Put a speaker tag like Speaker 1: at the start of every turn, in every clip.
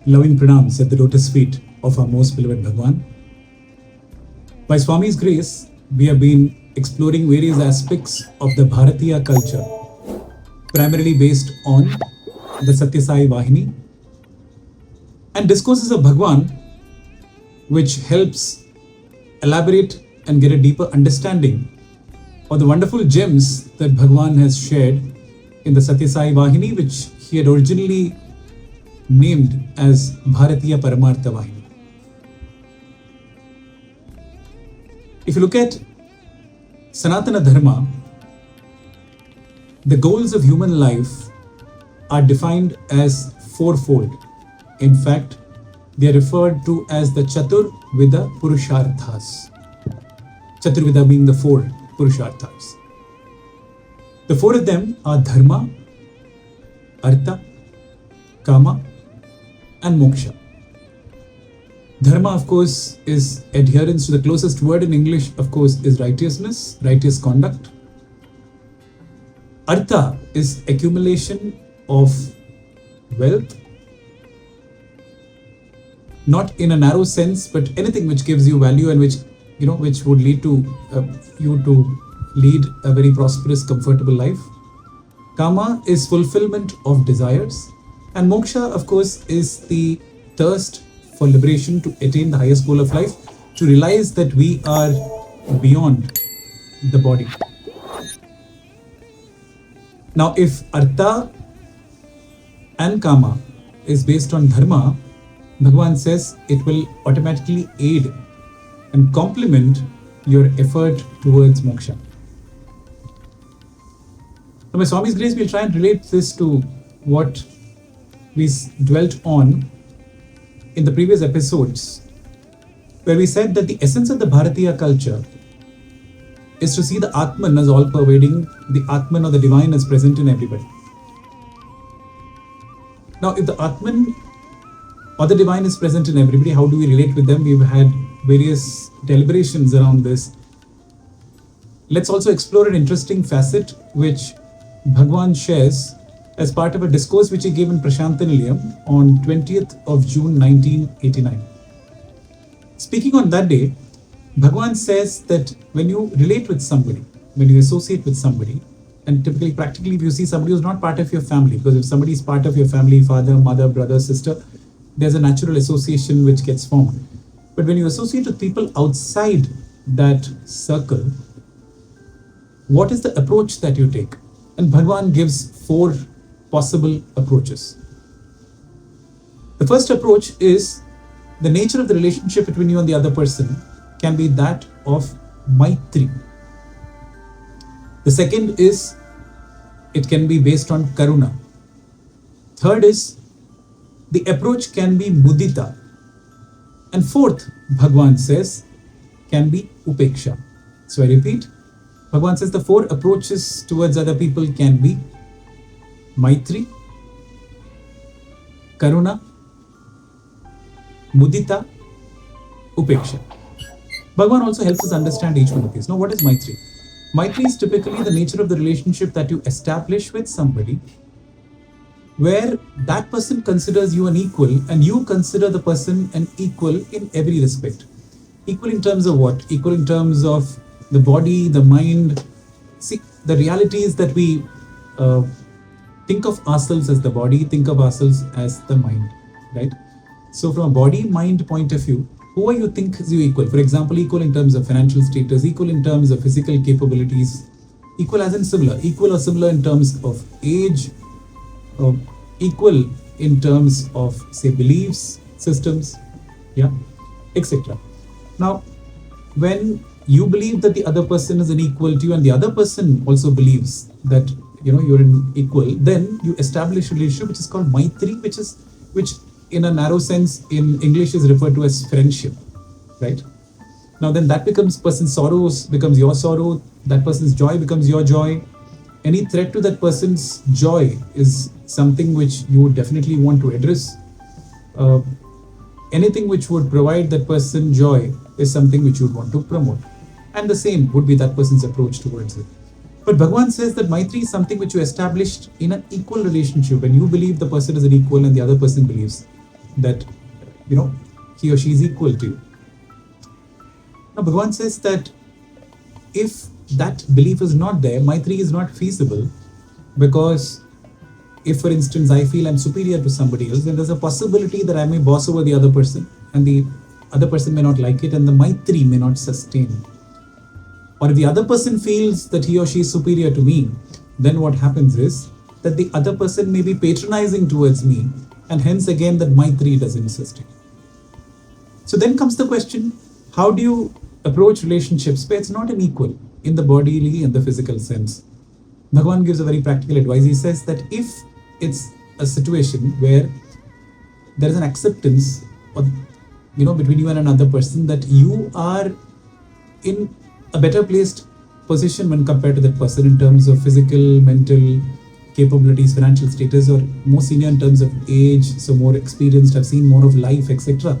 Speaker 1: Loving pranams at the lotus feet of our most beloved Bhagawan. By Swami's grace, we have been exploring various aspects of the Bharatiya culture, primarily based on the Sathya Sai Vahini and discourses of Bhagawan, which helps elaborate and get a deeper understanding of the wonderful gems that Bhagawan has shared in the Sathya Sai Vahini, which he had originally named as Bharatiya Paramartha Vahini. If you look at Sanatana Dharma, the goals of human life are defined as fourfold. In fact, they are referred to as the Chaturvida Purusharthas. Chaturvida being the four Purusharthas. The four of them are Dharma, Artha, Kama, and Moksha. Dharma, of course, is adherence to the closest word in English, of course, is righteousness, righteous conduct. Artha is accumulation of wealth, not in a narrow sense, but anything which gives you value and which would lead to you to lead a very prosperous, comfortable life. Kama is fulfillment of desires. And moksha, of course, is the thirst for liberation, to attain the highest goal of life, to realize that we are beyond the body. Now, if Artha and Kama is based on Dharma, Bhagavan says it will automatically aid and complement your effort towards moksha. Now, by Swami's grace, we'll try and relate this to what we dwelt on in the previous episodes, where we said that the essence of the Bharatiya culture is to see the Atman as all-pervading, the Atman or the divine as present in everybody. Now, if the Atman or the divine is present in everybody, how do we relate with them? We've had various deliberations around this. Let's also explore an interesting facet which Bhagavan shares as part of a discourse which he gave in Prashantanilayam on 20th of June 1989. Speaking on that day, Bhagavan says that when you relate with somebody, when you associate with somebody, and typically, practically, if you see somebody who's not part of your family, because if somebody is part of your family, father, mother, brother, sister, there's a natural association which gets formed. But when you associate with people outside that circle, what is the approach that you take? And Bhagavan gives four possible approaches. The first approach is the nature of the relationship between you and the other person can be that of Maitri. The second is it can be based on Karuna. Third is the approach can be Mudita. And fourth, Bhagavan says, can be Upeksha. So I repeat, Bhagavan says the four approaches towards other people can be Maitri, Karuna, Mudita, Upeksha. Bhagavan also helps us understand each one of these. Now, what is Maitri? Maitri is typically the nature of the relationship that you establish with somebody where that person considers you an equal and you consider the person an equal in every respect. Equal in terms of what? Equal in terms of the body, the mind. See, the reality is that we think of ourselves as the body, think of ourselves as the mind, right? So from a body-mind point of view, who are you think is you equal? For example, equal in terms of financial status, equal in terms of physical capabilities, equal as in similar, equal or similar in terms of age, uh, equal in terms of say beliefs, systems, yeah, etc. Now, when you believe that the other person is an equal to you and the other person also believes that you're an equal, then you establish a relationship which is called maitri, which in a narrow sense in English is referred to as friendship, right? Now then that becomes person's sorrows becomes your sorrow, that person's joy becomes your joy. Any threat to that person's joy is something which you would definitely want to address. uh, Anything which would provide that person joy is something which you would want to promote. And the same would be that person's approach towards it. But Bhagavan says that Maitri is something which you established in an equal relationship, and you believe the person is an equal and the other person believes that he or she is equal to you. Now Bhagavan says that if that belief is not there, Maitri is not feasible, because if for instance I feel I'm superior to somebody else, then there's a possibility that I may boss over the other person and the other person may not like it and the Maitri may not sustain. Or if the other person feels that he or she is superior to me, then what happens is that the other person may be patronizing towards me, and hence again that Maitri doesn't sustain. So then comes the question, how do you approach relationships where it's not an equal in the bodily and the physical sense? Bhagavan gives a very practical advice. He says that if it's a situation where there is an acceptance or, between you and another person, that you are in a better placed position when compared to that person in terms of physical, mental capabilities, financial status, or more senior in terms of age, so more experienced, have seen more of life, etc.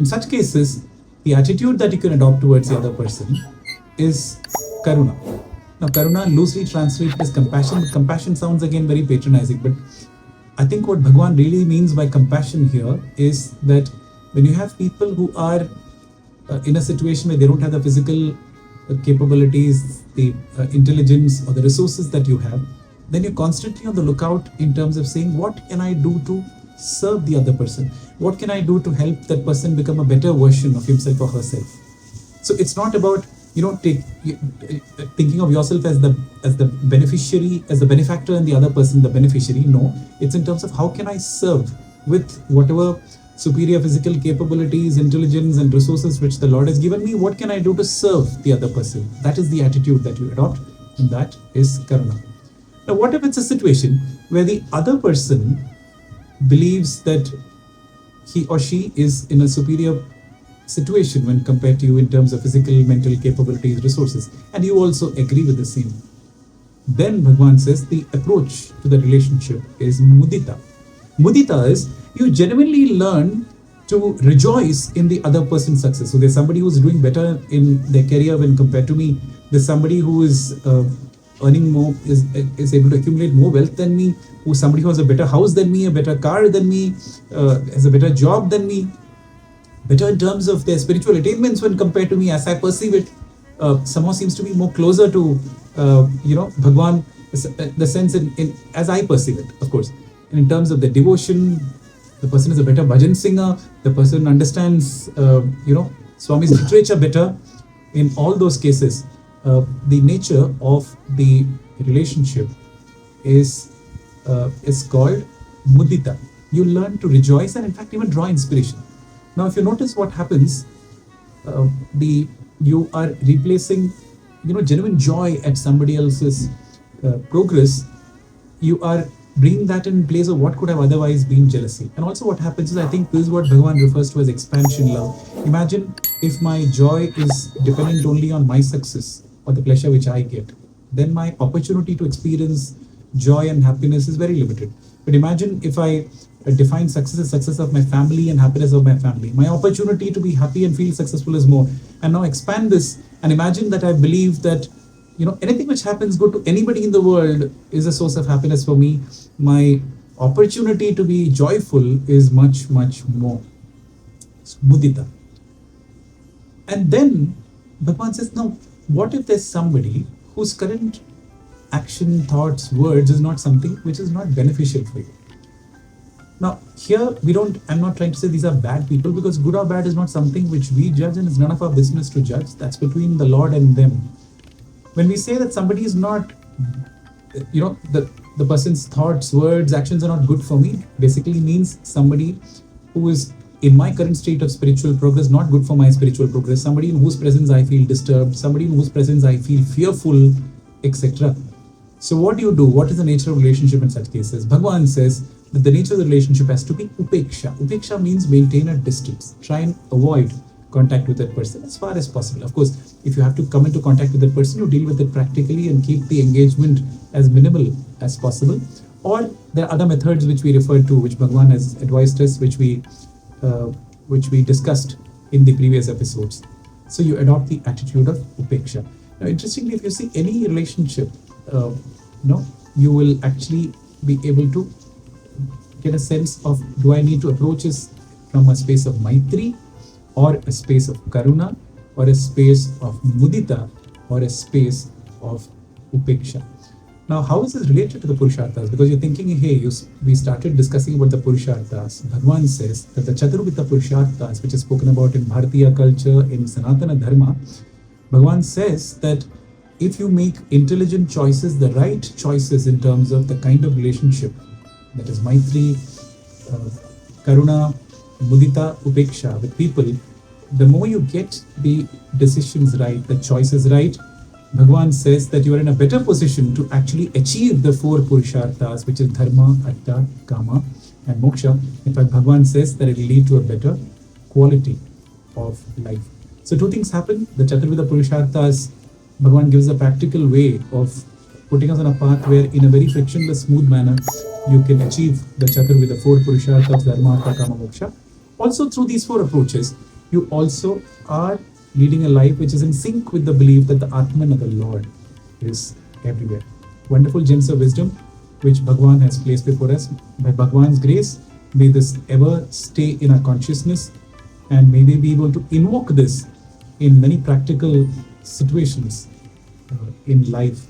Speaker 1: In such cases, the attitude that you can adopt towards the other person is karuna. Now, karuna loosely translated as compassion, but compassion sounds again very patronizing. But I think what Bhagavan really means by compassion here is that when you have people who are in a situation where they don't have the physical capabilities, the intelligence, or the resources that you have, then you're constantly on the lookout in terms of saying, what can I do to serve the other person? What can I do to help that person become a better version of himself or herself? So it's not about thinking of yourself as the beneficiary, as the benefactor, and the other person the beneficiary. No, it's in terms of how can I serve with whatever superior physical capabilities, intelligence, and resources which the Lord has given me. What can I do to serve the other person? That is the attitude that you adopt, and that is karuna. Now, what if it's a situation where the other person believes that he or she is in a superior situation when compared to you in terms of physical, mental capabilities, resources, and you also agree with the same? Then Bhagavan says the approach to the relationship is mudita. Mudita is you genuinely learn to rejoice in the other person's success. So there's somebody who's doing better in their career when compared to me. There's somebody who is earning more, is able to accumulate more wealth than me, who's somebody who has a better house than me, a better car than me, has a better job than me, better in terms of their spiritual attainments when compared to me. As I perceive it, somehow seems to be more closer to Bhagwan, the sense in as I perceive it, of course. And in terms of the devotion, the person is a better bhajan singer, the person understands Swami's literature better. In all those cases, the nature of the relationship is called mudita. You learn to rejoice and in fact even draw inspiration. Now, if you notice what happens, you are replacing genuine joy at somebody else's progress. You are bringing that in place of what could have otherwise been jealousy. And also what happens is, I think this is what Bhagavan refers to as expansion love. Imagine if my joy is dependent only on my success or the pleasure which I get, then my opportunity to experience joy and happiness is very limited. But imagine if I define success as success of my family and happiness of my family, my opportunity to be happy and feel successful is more. And now expand this and imagine that I believe that anything which happens good to anybody in the world is a source of happiness for me. My opportunity to be joyful is much, much more. It's mudita. And then Bhagavan says, now, what if there's somebody whose current action, thoughts, words is not something which is not beneficial for you? Now, here I'm not trying to say these are bad people, because good or bad is not something which we judge, and it's none of our business to judge. That's between the Lord and them. When we say that somebody is not, the person's thoughts, words, actions are not good for me, basically means somebody who is in my current state of spiritual progress not good for my spiritual progress, somebody in whose presence I feel disturbed, somebody in whose presence I feel fearful, etc. So what do you do? What is the nature of relationship in such cases? Bhagawan says that the nature of the relationship has to be upeksha. Upeksha means maintain a distance. Try and avoid contact with that person as far as possible. Of course, if you have to come into contact with that person, you deal with it practically and keep the engagement as minimal as possible. Or there are other methods which we refer to, which Bhagawan has advised us, which we discussed in the previous episodes. So you adopt the attitude of upeksha. Now, interestingly, if you see any relationship, you will actually be able to get a sense of, do I need to approach this from a space of maitri, or a space of karuna, or a space of mudita, or a space of upeksha. Now, how is this related to the Purusharthas? Because you're thinking, hey, we started discussing about the Purusharthas. Bhagavan says that the Chaturvita Purusharthas, which is spoken about in Bharatiya culture, in Sanatana Dharma, Bhagavan says that if you make intelligent choices, the right choices in terms of the kind of relationship, that is Maitri, Karuna, Mudita, Upeksha with people, the more you get the decisions right, the choices right, Bhagavan says that you are in a better position to actually achieve the four Purusharthas, which is Dharma, Artha, Kama, and Moksha. In fact, Bhagavan says that it will lead to a better quality of life. So two things happen. The Chaturvida Purusharthas, Bhagavan gives a practical way of putting us on a path where, in a very frictionless, smooth manner, you can achieve the Chaturvida, four Purusharthas, Dharma, Artha, Kama, Moksha. Also, through these four approaches, you also are leading a life which is in sync with the belief that the Atman of the Lord is everywhere. Wonderful gems of wisdom which Bhagavan has placed before us. By Bhagavan's grace, may this ever stay in our consciousness, and may we be able to invoke this in many practical situations in life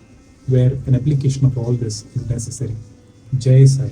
Speaker 1: where an application of all this is necessary. Jai Sai.